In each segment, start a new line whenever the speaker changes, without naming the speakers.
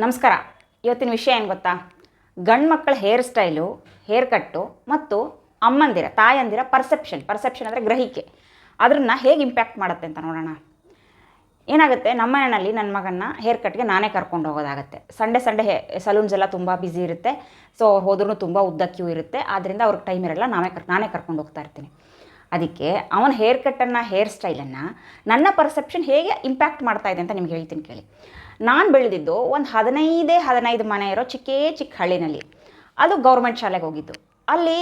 ನಮಸ್ಕಾರ. ಇವತ್ತಿನ ವಿಷಯ ಏನು ಗೊತ್ತಾ? ಗಂಡು ಮಕ್ಕಳ ಹೇರ್ ಸ್ಟೈಲು, ಹೇರ್ ಕಟ್ಟು ಮತ್ತು ಅಮ್ಮಂದಿರ ತಾಯಂದಿರ ಪರ್ಸೆಪ್ಷನ್ ಅಂದರೆ ಗ್ರಹಿಕೆ, ಅದನ್ನು ಹೇಗೆ ಇಂಪ್ಯಾಕ್ಟ್ ಮಾಡುತ್ತೆ ಅಂತ ನೋಡೋಣ. ಏನಾಗುತ್ತೆ, ನಮ್ಮ ಮನೆಯಲ್ಲಿ ನನ್ನ ಮಗನ್ನ ಹೇರ್ ಕಟ್ಗೆ ನಾನೇ ಕರ್ಕೊಂಡು ಹೋಗೋದಾಗುತ್ತೆ. ಸಂಡೇ ಸಲೂನ್ಸ್ ಎಲ್ಲ ತುಂಬ ಬ್ಯುಸಿ ಇರುತ್ತೆ. ಸೊ ಅವ್ರು ಹೋದ್ರೂ ತುಂಬ ಉದ್ದ ಕ್ಯೂ ಇರುತ್ತೆ. ಆದ್ದರಿಂದ ಅವ್ರಿಗೆ ಟೈಮ್ ಇರಲ್ಲ, ನಾನೇ ಕರ್ಕೊಂಡು ಹೋಗ್ತಾ ಇರ್ತೀನಿ. ಅದಕ್ಕೆ ಅವನ ಹೇರ್ ಕಟ್ಟನ್ನು, ಹೇರ್ ಸ್ಟೈಲನ್ನು ನನ್ನ ಪರ್ಸೆಪ್ಷನ್ ಹೇಗೆ ಇಂಪ್ಯಾಕ್ಟ್ ಮಾಡ್ತಾ ಇದೆ ಅಂತ ನಿಮ್ಗೆ ಹೇಳ್ತೀನಿ ಕೇಳಿ. ನಾನು ಬೆಳೆದಿದ್ದು ಒಂದು 15 ಮನೆ ಇರೋ ಚಿಕ್ಕ ಹಳ್ಳಿನಲ್ಲಿ. ಅದು ಗೌರ್ಮೆಂಟ್ ಶಾಲೆಗೆ ಹೋಗಿದ್ದು. ಅಲ್ಲಿ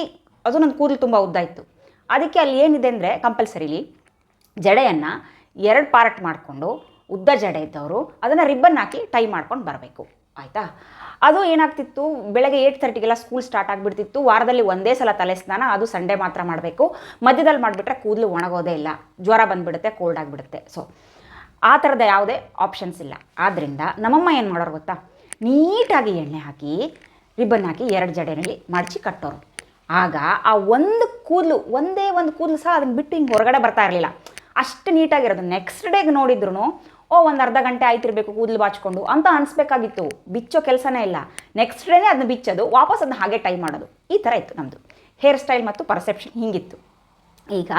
ಅದು ನನ್ನ ಕೂದಲು ತುಂಬ ಉದ್ದ ಇತ್ತು. ಅದಕ್ಕೆ ಅಲ್ಲಿ ಏನಿದೆ ಅಂದರೆ ಕಂಪಲ್ಸರಿಲಿ ಜಡೆಯನ್ನು 2 ಪಾರ್ಟ್ ಮಾಡಿಕೊಂಡು, ಉದ್ದ ಜಡೆ ಇದ್ದವರು ಅದನ್ನು ರಿಬ್ಬನ್ ಹಾಕಿ ಟೈ ಮಾಡ್ಕೊಂಡು ಬರಬೇಕು, ಆಯಿತಾ? ಅದು ಏನಾಗ್ತಿತ್ತು, ಬೆಳಗ್ಗೆ 8:30ಗೆಲ್ಲ ಸ್ಕೂಲ್ ಸ್ಟಾರ್ಟ್ ಆಗಿಬಿಡ್ತಿತ್ತು. ವಾರದಲ್ಲಿ ಒಂದೇ ಸಲ ತಲೆ ಸ್ನಾನ, ಅದು ಸಂಡೇ ಮಾತ್ರ ಮಾಡಬೇಕು. ಮಧ್ಯದಲ್ಲಿ ಮಾಡಿಬಿಟ್ರೆ ಕೂದಲು ಒಣಗೋದೇ ಇಲ್ಲ, ಜ್ವರ ಬಂದುಬಿಡುತ್ತೆ, ಕೋಲ್ಡ್ ಆಗಿಬಿಡುತ್ತೆ. ಸೊ ಆ ಥರದ ಯಾವುದೇ ಆಪ್ಷನ್ಸ್ ಇಲ್ಲ. ಆದ್ದರಿಂದ ನಮ್ಮಮ್ಮ ಏನು ಮಾಡೋರು ಗೊತ್ತಾ, ನೀಟಾಗಿ ಎಣ್ಣೆ ಹಾಕಿ ರಿಬ್ಬನ್ ಹಾಕಿ 2 ಜಡೆಯಲ್ಲಿ ಮಡಚಿ ಕಟ್ಟೋರು. ಆಗ ಆ ಒಂದೇ ಒಂದು ಕೂದಲು ಸಹ ಅದನ್ನು ಬಿಟ್ಟು ಹಿಂಗೆ ಹೊರಗಡೆ ಬರ್ತಾ ಇರಲಿಲ್ಲ, ಅಷ್ಟು ನೀಟಾಗಿರೋದು. ನೆಕ್ಸ್ಟ್ ಡೇಗೆ ನೋಡಿದ್ರು ಒಂದು ಅರ್ಧ ಗಂಟೆ ಆಯ್ತಿರಬೇಕು ಕೂದಲು ಬಾಚ್ಕೊಂಡು ಅಂತ ಅನಿಸ್ಬೇಕಾಗಿತ್ತು. ಬಿಚ್ಚೋ ಕೆಲಸನೇ ಇಲ್ಲ. ನೆಕ್ಸ್ಟ್ ಡೇನೇ ಅದನ್ನ ಬಿಚ್ಚೋದು, ವಾಪಸ್ ಅದನ್ನ ಹಾಗೆ ಟೈ ಮಾಡೋದು. ಈ ಥರ ಇತ್ತು ನಮ್ಮದು ಹೇರ್ ಸ್ಟೈಲ್ ಮತ್ತು ಪರ್ಸೆಪ್ಷನ್, ಹಿಂಗಿತ್ತು. ಈಗ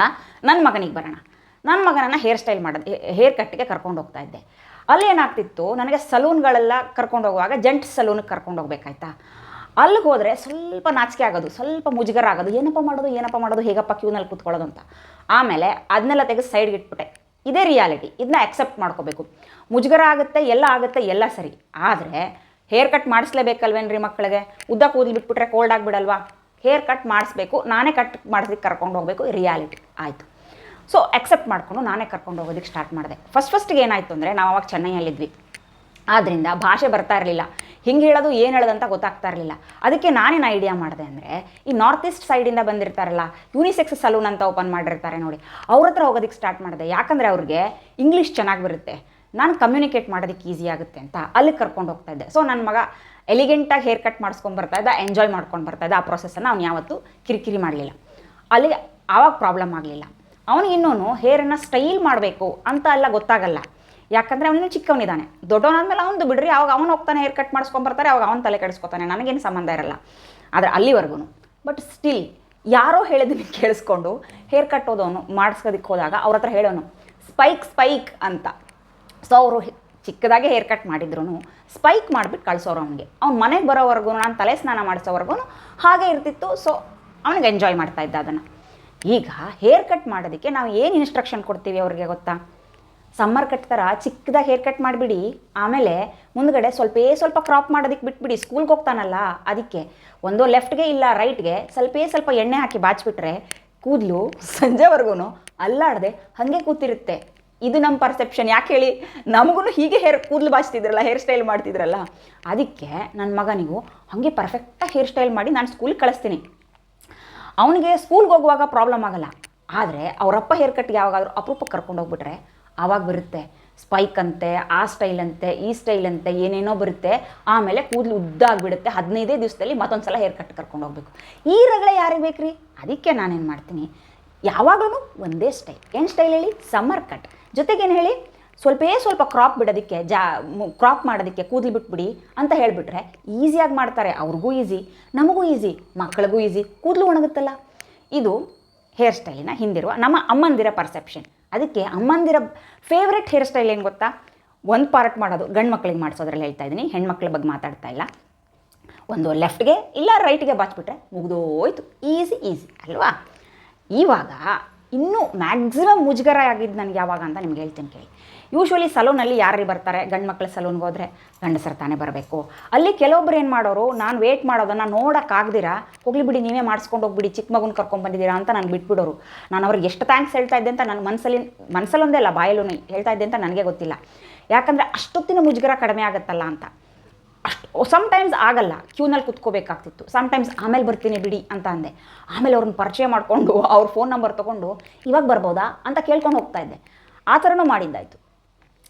ನನ್ನ ಮಗನಿಗೆ ಬರೋಣ. ನನ್ನ ಮಗನನ್ನು ಹೇರ್ ಕಟ್ಟಿಗೆ ಕರ್ಕೊಂಡು ಹೋಗ್ತಾ ಇದ್ದೆ. ಅಲ್ಲಿ ಏನಾಗ್ತಿತ್ತು, ನನಗೆ ಸಲೂನ್ಗಳೆಲ್ಲ ಕರ್ಕೊಂಡು ಹೋಗುವಾಗ ಜೆಂಟ್ಸ್ ಸಲೂನಿಗೆ ಕರ್ಕೊಂಡು ಹೋಗ್ಬೇಕಾಯ್ತಾ. ಅಲ್ಲಿಗೆ ಹೋದರೆ ಸ್ವಲ್ಪ ನಾಚಿಕೆ ಆಗೋದು, ಸ್ವಲ್ಪ ಮುಜುಗರ ಆಗೋದು, ಏನಪ್ಪ ಮಾಡೋದು ಹೇಗಪ್ಪ ಕ್ಯೂನಲ್ಲಿ ಕೂತ್ಕೊಳ್ಳೋದು ಅಂತ. ಆಮೇಲೆ ಅದನ್ನೆಲ್ಲ ತೆಗೆದು ಸೈಡ್ಗೆ ಇಟ್ಬಿಟ್ಟೆ. ಇದೇ ರಿಯಾಲಿಟಿ, ಇದನ್ನ ಅಕ್ಸೆಪ್ಟ್ ಮಾಡ್ಕೋಬೇಕು. ಮುಜುಗರ ಆಗುತ್ತೆ, ಎಲ್ಲ ಸರಿ. ಆದರೆ ಹೇರ್ ಕಟ್ ಮಾಡಿಸ್ಲೇಬೇಕಲ್ವೇನ್ರಿ ಮಕ್ಕಳಿಗೆ? ಉದ್ದ ಕೂದಲು ಬಿಟ್ಬಿಟ್ರೆ ಕೋಲ್ಡ್ ಆಗಿಬಿಡಲ್ವಾ? ಹೇರ್ ಕಟ್ ಮಾಡಿಸ್ಬೇಕು, ನಾನೇ ಕಟ್ ಮಾಡಿಸ್ಲಿಕ್ಕೆ ಕರ್ಕೊಂಡು ಹೋಗಬೇಕು, ರಿಯಾಲಿಟಿ ಆಯಿತು. ಸೊ ಅಕ್ಸೆಪ್ಟ್ ಮಾಡಿಕೊಂಡು ನಾನೇ ಕರ್ಕೊಂಡು ಹೋಗೋದಕ್ಕೆ ಸ್ಟಾರ್ಟ್ ಮಾಡಿದೆ. ಫಸ್ಟಿಗೆ ಏನಾಯಿತು ಅಂದರೆ, ನಾವು ಅವಾಗ ಚೆನ್ನೈಯಲ್ಲಿದ್ವಿ. ಆದ್ದರಿಂದ ಭಾಷೆ ಬರ್ತಾ ಇರಲಿಲ್ಲ, ಹಿಂಗೆ ಹೇಳೋದು ಏನು ಹೇಳೋದಂತ ಗೊತ್ತಾಗ್ತಾ ಇರಲಿಲ್ಲ. ಅದಕ್ಕೆ ನಾನೇನು ಐಡಿಯಾ ಮಾಡಿದೆ ಅಂದರೆ, ಈ ನಾರ್ತ್ ಈಸ್ಟ್ ಸೈಡಿಂದ ಬಂದಿರ್ತಾರಲ್ಲ, ಯೂನಿಸೆಕ್ಸ್ ಸಲೂನ್ ಅಂತ ಓಪನ್ ಮಾಡಿರ್ತಾರೆ ನೋಡಿ, ಅವ್ರ ಹತ್ರ ಹೋಗೋದಕ್ಕೆ ಸ್ಟಾರ್ಟ್ ಮಾಡಿದೆ. ಯಾಕಂದರೆ ಅವ್ರಿಗೆ ಇಂಗ್ಲೀಷ್ ಚೆನ್ನಾಗಿ ಬರುತ್ತೆ, ನಾನು ಕಮ್ಯುನಿಕೇಟ್ ಮಾಡೋದಕ್ಕೆ ಈಸಿ ಆಗುತ್ತೆ ಅಂತ ಅಲ್ಲಿಗೆ ಕರ್ಕೊಂಡು ಹೋಗ್ತಾ ಇದ್ದೆ. ಸೊ ನನ್ನ ಮಗ ಎಲಿಗೆಂಟಾಗಿ ಹೇರ್ ಕಟ್ ಮಾಡಿಸ್ಕೊಂಡು ಬರ್ತಾ ಇದ್ದ, ಎಂಜಾಯ್ ಮಾಡ್ಕೊಂಡು ಬರ್ತಾ ಇದ್ದ. ಆ ಪ್ರೊಸೆಸನ್ನು ಅವ್ನು ಯಾವತ್ತೂ ಕಿರಿಕಿರಿ ಮಾಡಲಿಲ್ಲ. ಅಲ್ಲಿಗೆ ಆವಾಗ ಪ್ರಾಬ್ಲಮ್ ಆಗಲಿಲ್ಲ. ಅವನಿಗಿನ್ನೂ ಹೇರನ್ನು ಸ್ಟೈಲ್ ಮಾಡಬೇಕು ಅಂತ ಎಲ್ಲ ಗೊತ್ತಾಗಲ್ಲ. ಯಾಕಂದರೆ ಅವನಿಗೆ ಚಿಕ್ಕವನಿದ್ದಾನೆ. ದೊಡ್ಡವನಾದ್ಮೇಲೆ ಅವನು ಬಿಡ್ರಿ, ಅವಾಗ ಅವನು ಹೋಗ್ತಾನೆ ಹೇರ್ ಕಟ್ ಮಾಡಿಸ್ಕೊಂಬರ್ತಾರೆ, ಅವಾಗ ಅವನು ತಲೆ ಕೆಡಿಸ್ಕೊತಾನೆ, ನನಗೇನು ಸಂಬಂಧ ಇರಲ್ಲ. ಆದರೆ ಅಲ್ಲಿವರೆಗೂ ಬಟ್ ಸ್ಟಿಲ್ ಯಾರೋ ಹೇಳಿದ್ದನ್ನು ಕೇಳಿಸ್ಕೊಂಡು ಹೇರ್ ಕಟ್ ಹೋದವನು ಮಾಡಿಸ್ಕೋದಕ್ಕೆ ಹೋದಾಗ ಅವ್ರ ಹತ್ರ ಹೇಳೋನು ಸ್ಪೈಕ್ ಅಂತ. ಸೊ ಅವರು ಚಿಕ್ಕದಾಗೆ ಹೇರ್ ಕಟ್ ಮಾಡಿದ್ರು ಸ್ಪೈಕ್ ಮಾಡಿಬಿಟ್ಟು ಕಳಿಸೋರು ಅವನಿಗೆ. ಅವ್ನು ಮನೆಗೆ ಬರೋವರೆಗೂ, ನಾನು ತಲೆ ಸ್ನಾನ ಮಾಡಿಸೋವರೆಗೂ ಹಾಗೆ ಇರ್ತಿತ್ತು. ಸೊ ಅವನಿಗೆ ಎಂಜಾಯ್ ಮಾಡ್ತಾ ಇದ್ದ ಅದನ್ನು. ಈಗ ಹೇರ್ ಕಟ್ ಮಾಡೋದಕ್ಕೆ ನಾವು ಏನು ಇನ್ಸ್ಟ್ರಕ್ಷನ್ ಕೊಡ್ತೀವಿ ಅವ್ರಿಗೆ ಗೊತ್ತಾ? ಸಮ್ಮರ್ ಕಟ್ ಥರ ಚಿಕ್ಕದಾಗಿ ಹೇರ್ ಕಟ್ ಮಾಡಿಬಿಡಿ, ಆಮೇಲೆ ಮುಂದ್ಗಡೆ ಸ್ವಲ್ಪ ಕ್ರಾಪ್ ಮಾಡೋದಕ್ಕೆ ಬಿಟ್ಬಿಡಿ. ಸ್ಕೂಲ್ಗೆ ಹೋಗ್ತಾನಲ್ಲ, ಅದಕ್ಕೆ ಒಂದು ಲೆಫ್ಟ್ಗೆ ಇಲ್ಲ ರೈಟ್ಗೆ ಸ್ವಲ್ಪ ಎಣ್ಣೆ ಹಾಕಿ ಬಾಚಿಬಿಟ್ರೆ ಕೂದಲು ಸಂಜೆವರೆಗೂ ಅಲ್ಲಾಡದೆ ಹಾಗೆ ಕೂತಿರುತ್ತೆ. ಇದು ನಮ್ಮ ಪರ್ಸೆಪ್ಷನ್. ಯಾಕೆ ಹೇಳಿ, ನಮಗೂ ಹೀಗೆ ಕೂದಲು ಬಾಚ್ತಿದ್ರಲ್ಲ, ಹೇರ್ ಸ್ಟೈಲ್ ಮಾಡ್ತಿದ್ರಲ್ಲ. ಅದಕ್ಕೆ ನನ್ನ ಮಗನಿಗೂ ಹಾಗೆ ಪರ್ಫೆಕ್ಟಾಗಿ ಹೇರ್ ಸ್ಟೈಲ್ ಮಾಡಿ ನಾನು ಸ್ಕೂಲಿಗೆ ಕಳಿಸ್ತೀನಿ. ಅವನಿಗೆ ಸ್ಕೂಲ್ಗೆ ಹೋಗುವಾಗ ಪ್ರಾಬ್ಲಮ್ ಆಗಲ್ಲ. ಆದರೆ ಅವರಪ್ಪ ಹೇರ್ ಕಟ್ಗೆ ಯಾವಾಗಾದರೂ ಅಪರೂಪಕ್ಕೆ ಕರ್ಕೊಂಡು ಹೋಗ್ಬಿಟ್ರೆ ಆವಾಗ ಬರುತ್ತೆ ಸ್ಪೈಕ್ ಅಂತೆ, ಆ ಸ್ಟೈಲ್ ಅಂತೆ, ಈ ಸ್ಟೈಲ್ ಅಂತೆ, ಏನೇನೋ ಬರುತ್ತೆ. ಆಮೇಲೆ ಕೂದಲು ಉದ್ದ ಆಗಿಬಿಡುತ್ತೆ. 15 ದಿವಸದಲ್ಲಿ ಮತ್ತೊಂದು ಸಲ ಹೇರ್ ಕಟ್ ಕರ್ಕೊಂಡು ಹೋಗ್ಬೇಕು. ಈ ರಗಳೆ ಯಾರಿಗೆ ಬೇಕ್ರಿ? ಅದಕ್ಕೆ ನಾನೇನು ಮಾಡ್ತೀನಿ, ಯಾವಾಗಲೂ ಒಂದೇ ಸ್ಟೈಲ್. ಏನು ಸ್ಟೈಲ್ ಹೇಳಿ? Summer cut. ಜೊತೆಗೇನು ಹೇಳಿ, ಸ್ವಲ್ಪ ಕ್ರಾಪ್ ಬಿಡೋದಕ್ಕೆ, ಕ್ರಾಪ್ ಮಾಡೋದಕ್ಕೆ ಕೂದಲು ಬಿಟ್ಬಿಡಿ ಅಂತ ಹೇಳಿಬಿಟ್ರೆ ಈಸಿಯಾಗಿ ಮಾಡ್ತಾರೆ. ಅವ್ರಿಗೂ ಈಸಿ, ನಮಗೂ ಈಸಿ, ಮಕ್ಕಳಿಗೂ ಈಸಿ, ಕೂದಲು ಒಣಗುತ್ತಲ್ಲ. ಇದು ಹೇರ್ ಸ್ಟೈಲಿನ ಹಿಂದಿರುವ ನಮ್ಮ ಅಮ್ಮಂದಿರ ಪರ್ಸೆಪ್ಷನ್. ಅದಕ್ಕೆ ಅಮ್ಮಂದಿರ ಫೇವ್ರೆಟ್ ಹೇರ್ ಸ್ಟೈಲ್ ಏನು ಗೊತ್ತಾ? 1 ಪಾರ್ಟ್ ಮಾಡೋದು. ಗಂಡು ಮಕ್ಕಳಿಗೆ ಮಾಡಿಸೋದ್ರಲ್ಲಿ ಹೇಳ್ತಾ ಇದ್ದೀನಿ, ಹೆಣ್ಮಕ್ಳ ಬಗ್ಗೆ ಮಾತಾಡ್ತಾ ಇಲ್ಲ. ಒಂದು ಲೆಫ್ಟ್ಗೆ ಇಲ್ಲ ರೈಟ್ಗೆ ಬಾಚ್ಬಿಟ್ರೆ ಮುಗಿದೋಯ್ತು. ಈಸಿ ಅಲ್ವಾ? ಇವಾಗ ಇನ್ನೂ ಮ್ಯಾಕ್ಸಿಮಮ್ ಮುಜುಗರ ಆಗಿದ್ದು ನನಗೆ ಯಾವಾಗ ಅಂತ ನಿಮ್ಗೆ ಹೇಳ್ತೀನಿ ಕೇಳಿ. ಯೂಶ್ವಲಿ ಸಲೂನಲ್ಲಿ ಯಾರು ಬರ್ತಾರೆ, ಗಂಡು ಮಕ್ಕಳ ಸಲೂನ್ಗೆ ಹೋದರೆ ಗಂಡಸರು ತಾನೇ ಬರಬೇಕು. ಅಲ್ಲಿ ಕೆಲವೊಬ್ರು ಏನು ಮಾಡೋರು, ನಾನು ವೇಟ್ ಮಾಡೋದನ್ನು ನೋಡೋಕ್ಕಾಗ್ದಿರಾ ಹೋಗ್ಲಿ ಬಿಡಿ, ನೀವೇ ಮಾಡಿಸ್ಕೊಂಡು ಹೋಗ್ಬಿಡಿ, ಚಿಕ್ಕ ಮಗುನ ಕರ್ಕೊಂಡ್ಬಂದಿದ್ದೀರಾ ಅಂತ ನಾನು ಬಿಟ್ಬಿಡೋರು. ನಾನು ಅವ್ರಿಗೆ ಎಷ್ಟು ಥ್ಯಾಂಕ್ಸ್ ಹೇಳ್ತಾ ಇದ್ದೆ ಅಂತ ನನ್ನ ಮನಸ್ಸಲ್ಲೊಂದೇ ಅಲ್ಲ, ಬಾಯಲ್ಲೂ ಹೇಳ್ತಾ ಇದ್ದೆ ಅಂತ ನನಗೆ ಗೊತ್ತಿಲ್ಲ. ಯಾಕಂದರೆ ಅಷ್ಟೊತ್ತಿನ ಮುಜುಗರ ಕಡಿಮೆ ಆಗುತ್ತಲ್ಲ ಅಂತ. ಸಮ್ಟೈಮ್ಸ್ ಆಗಲ್ಲ, ಕ್ಯೂನಲ್ಲಿ ಕುತ್ಕೋಬೇಕಾಗ್ತಿತ್ತು. ಸಮ್ಟೈಮ್ಸ್ ಆಮೇಲೆ ಬರ್ತೀನಿ ಬಿಡಿ ಅಂತ ಅಂದೆ. ಆಮೇಲೆ ಅವ್ರನ್ನ ಪರಿಚಯ ಮಾಡಿಕೊಂಡು ಅವ್ರ ಫೋನ್ ನಂಬರ್ ತೊಗೊಂಡು ಇವಾಗ ಬರ್ಬೋದಾ ಅಂತ ಕೇಳ್ಕೊಂಡು ಹೋಗ್ತಾ ಇದ್ದೆ. ಆ ಥರನೂ ಮಾಡಿದ್ದಾಯಿತು.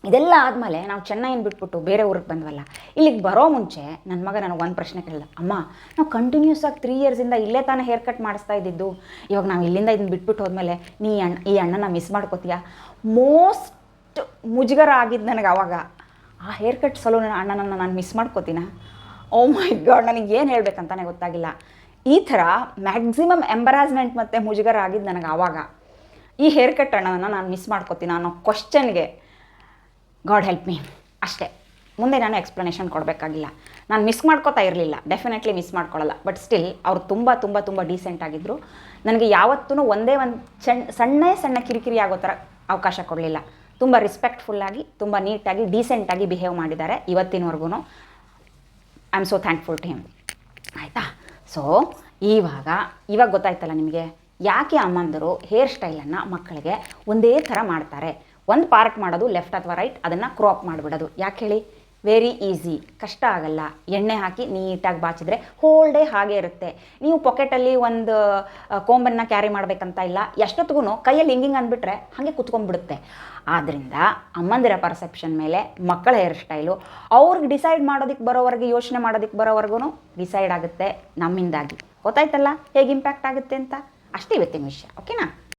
ಇದೆಲ್ಲ ಆದಮೇಲೆ ನಾವು ಚೆನ್ನೈನ ಬಿಟ್ಬಿಟ್ಟು ಬೇರೆ ಊರಿಗೆ ಬಂದ್ವಲ್ಲ. ಇಲ್ಲಿಗೆ ಬರೋ ಮುಂಚೆ ನನ್ನ ಮಗ ನನಗೆ ಒಂದು ಪ್ರಶ್ನೆ ಕೇಳಿದ, ಅಮ್ಮ ನಾವು ಕಂಟಿನ್ಯೂಸ್ ಆಗಿ 3 ಇಯರ್ಸಿಂದ ಇಲ್ಲೇ ತಾನೇ ಹೇರ್ ಕಟ್ ಮಾಡಿಸ್ತಾ ಇದ್ದಿದ್ದು, ಇವಾಗ ನಾವು ಇಲ್ಲಿಂದ ಇದನ್ನ ಬಿಟ್ಬಿಟ್ಟು ಹೋದ್ಮೇಲೆ ಈ ಅಣ್ಣನ ಮಿಸ್ ಮಾಡ್ಕೋತೀಯಾ? ಮೋಸ್ಟ್ ಮುಜುಗರ ಆಗಿದ್ದು ನನಗೆ ಆವಾಗ. ಆ ಹೇರ್ ಕಟ್ ಸಲೂನ್ ಅಣ್ಣನನ್ನು ನಾನು ಮಿಸ್ ಮಾಡ್ಕೋತೀನ. ಓ ಮೈ ಗಾಡ್, ನನಗೆ ಏನು ಹೇಳಬೇಕಂತಾನೆ ಗೊತ್ತಾಗಿಲ್ಲ. ಈ ಥರ ಮ್ಯಾಕ್ಸಿಮಮ್ ಎಂಬರಾಸ್ಮೆಂಟ್ ಮತ್ತು ಮುಜುಗರ ಆಗಿದ್ದು ನನಗೆ ಆವಾಗ. ಈ ಹೇರ್ ಕಟ್ ಅಣ್ಣನನ್ನು ನಾನು ಮಿಸ್ ಮಾಡ್ಕೋತೀನಿ ಅನ್ನೋ ಕ್ವಶನ್ಗೆ ಗಾಡ್ ಹೆಲ್ಪ್ ಮೀ ಅಷ್ಟೇ. ಮುಂದೆ ನಾನು ಎಕ್ಸ್ಪ್ಲನೇಷನ್ ಕೊಡಬೇಕಾಗಿಲ್ಲ. ನಾನು ಮಿಸ್ ಮಾಡ್ಕೋತಾ ಇರಲಿಲ್ಲ, ಡೆಫಿನೆಟ್ಲಿ ಮಿಸ್ ಮಾಡ್ಕೊಳ್ಳಲ್ಲ. ಬಟ್ ಸ್ಟಿಲ್ ಅವ್ರು ತುಂಬ ತುಂಬ ತುಂಬ ಡೀಸೆಂಟ್ ಆಗಿದ್ದರು. ನನಗೆ ಯಾವತ್ತೂ ಒಂದೇ ಒಂದು ಸಣ್ಣ ಕಿರಿಕಿರಿ ಆಗೋ ಥರ ಅವಕಾಶ ಕೊಡಲಿಲ್ಲ. ತುಂಬ ರೆಸ್ಪೆಕ್ಟ್ಫುಲ್ಲಾಗಿ, ತುಂಬ ನೀಟಾಗಿ, ಡೀಸೆಂಟಾಗಿ ಬಿಹೇವ್ ಮಾಡಿದ್ದಾರೆ ಇವತ್ತಿನವರೆಗೂ. I am so thankful to him. ಆಯಿತಾ? ಸೊ ಇವಾಗ ಗೊತ್ತಾಯ್ತಲ್ಲ ನಿಮಗೆ ಯಾಕೆ ಅಮ್ಮಂದರು ಹೇರ್ ಸ್ಟೈಲನ್ನು ಮಕ್ಕಳಿಗೆ ಒಂದೇ ಥರ ಮಾಡ್ತಾರೆ. ಒಂದು ಪಾರ್ಟ್ ಮಾಡೋದು ಲೆಫ್ಟ್ ಅಥವಾ ರೈಟ್, ಅದನ್ನು ಕ್ರಾಪ್ ಮಾಡಿಬಿಡೋದು. ಯಾಕೆ ಹೇಳಿ? ವೆರಿ ಈಸಿ, ಕಷ್ಟ ಆಗಲ್ಲ. ಎಣ್ಣೆ ಹಾಕಿ ನೀಟಾಗಿ ಬಾಚಿದ್ರೆ ಹೋಲ್ ಡೇ ಹಾಗೆ ಇರುತ್ತೆ. ನೀವು ಪಾಕೆಟಲ್ಲಿ ಒಂದು ಕೋಂಬನ್ನು ಕ್ಯಾರಿ ಮಾಡಬೇಕಂತ ಇಲ್ಲ. ಎಷ್ಟೊತ್ತಿಗೂ ಕೈಯಲ್ಲಿ ಹಿಂಗಿಂಗೆ ಅಂದ್ಬಿಟ್ರೆ ಹಾಗೆ ಕುತ್ಕೊಂಡ್ಬಿಡುತ್ತೆ. ಆದ್ದರಿಂದ ಅಮ್ಮಂದಿರ ಪರ್ಸೆಪ್ಷನ್ ಮೇಲೆ ಮಕ್ಕಳ ಹೇರ್ ಸ್ಟೈಲು ಅವ್ರಿಗೆ ಡಿಸೈಡ್ ಮಾಡೋದಕ್ಕೆ ಬರೋವರೆಗೆ, ಯೋಚನೆ ಮಾಡೋದಕ್ಕೆ ಬರೋವರೆಗೂ ಡಿಸೈಡ್ ಆಗುತ್ತೆ ನಮ್ಮಿಂದಾಗಿ. ಗೊತ್ತಾಯ್ತಲ್ಲ ಹೇಗೆ ಇಂಪ್ಯಾಕ್ಟ್ ಆಗುತ್ತೆ ಅಂತ? ಅಷ್ಟೇ ಇವತ್ತಿನ ವಿಷಯ. ಓಕೆನಾ?